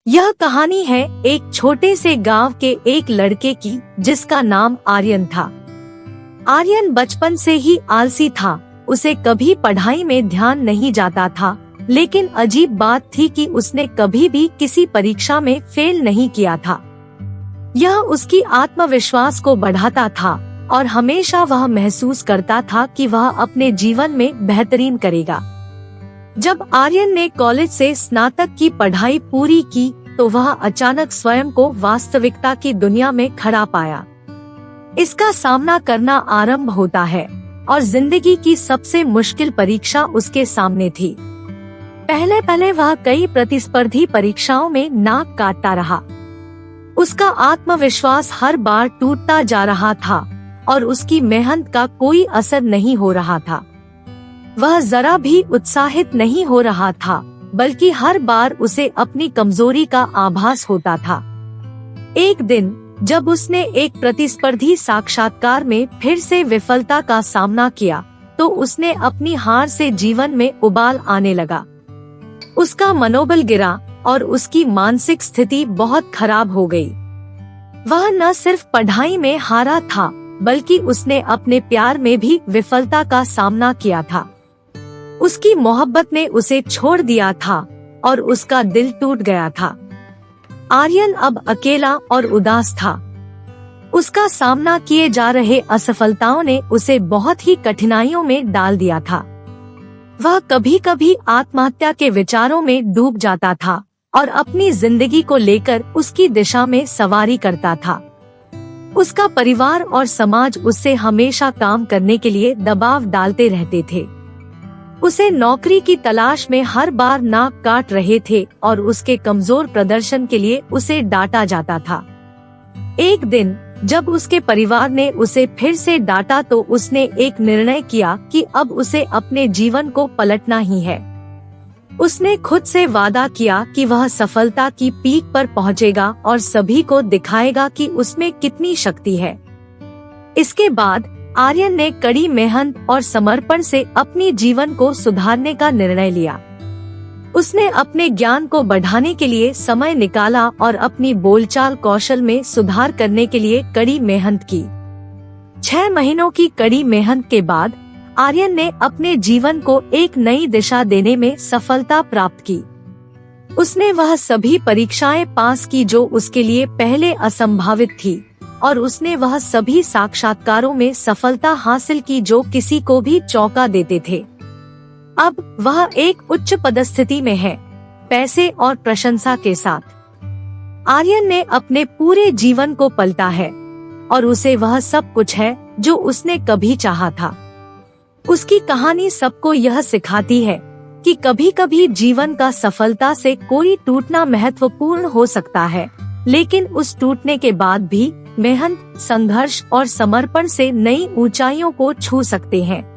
यह कहानी है एक छोटे से गांव के एक लड़के की जिसका नाम आर्यन था। आर्यन बचपन से ही आलसी था, उसे कभी पढ़ाई में ध्यान नहीं जाता था। लेकिन अजीब बात थी कि उसने कभी भी किसी परीक्षा में फेल नहीं किया था। यह उसकी आत्मविश्वास को बढ़ाता था और हमेशा वह महसूस करता था कि वह अपने जीवन में बेहतरीन करेगा। जब आर्यन ने कॉलेज से स्नातक की पढ़ाई पूरी की तो वह अचानक स्वयं को वास्तविकता की दुनिया में खड़ा पाया। इसका सामना करना आरंभ होता है और जिंदगी की सबसे मुश्किल परीक्षा उसके सामने थी। पहले वह कई प्रतिस्पर्धी परीक्षाओं में नाक काटता रहा। उसका आत्मविश्वास हर बार टूटता जा रहा था और उसकी मेहनत का कोई असर नहीं हो रहा था। वह जरा भी उत्साहित नहीं हो रहा था, बल्कि हर बार उसे अपनी कमजोरी का आभास होता था। एक दिन जब उसने एक प्रतिस्पर्धी साक्षात्कार में फिर से विफलता का सामना किया, तो उसने अपनी हार से जीवन में उबाल आने लगा। उसका मनोबल गिरा और उसकी मानसिक स्थिति बहुत खराब हो गई। वह न सिर्फ पढ़ाई में हारा था, बल्कि उसने अपने प्यार में भी विफलता का सामना किया था। उसकी मोहब्बत ने उसे छोड़ दिया था और उसका दिल टूट गया था। आर्यन अब अकेला और उदास था। उसका सामना किए जा रहे असफलताओं ने उसे बहुत ही कठिनाइयों में डाल दिया था। वह कभी कभी आत्महत्या के विचारों में डूब जाता था और अपनी जिंदगी को लेकर उसकी दिशा में सवारी करता था। उसका परिवार और समाज उससे हमेशा काम करने के लिए दबाव डालते रहते थे। उसे नौकरी की तलाश में हर बार नाक काट रहे थे और उसके कमजोर प्रदर्शन के लिए उसे डांटा जाता था। एक दिन जब उसके परिवार ने उसे फिर से डांटा तो उसने एक निर्णय किया कि अब उसे अपने जीवन को पलटना ही है। उसने खुद से वादा किया कि वह सफलता की पीक पर पहुंचेगा और सभी को दिखाएगा कि उसमें कितनी शक्ति है। इसके बाद आर्यन ने कड़ी मेहनत और समर्पण से अपनी जीवन को सुधारने का निर्णय लिया। उसने अपने ज्ञान को बढ़ाने के लिए समय निकाला और अपनी बोलचाल कौशल में सुधार करने के लिए कड़ी मेहनत की। 6 महीनों की कड़ी मेहनत के बाद आर्यन ने अपने जीवन को एक नई दिशा देने में सफलता प्राप्त की। उसने वह सभी परीक्षाएं पास की जो उसके लिए पहले असंभावित थी, और उसने वह सभी साक्षात्कारों में सफलता हासिल की जो किसी को भी चौंका देते थे। अब वह एक उच्च पदस्थिति में है, पैसे और प्रशंसा के साथ। आर्यन ने अपने पूरे जीवन को पलटा है और उसे वह सब कुछ है जो उसने कभी चाहा था। उसकी कहानी सबको यह सिखाती है कि कभी-कभी जीवन का सफलता से कोई टूटना महत्वपूर्ण हो सकता है, लेकिन उस टूटने के बाद भी मेहनत, संघर्ष और समर्पण से नई ऊंचाइयों को छू सकते हैं।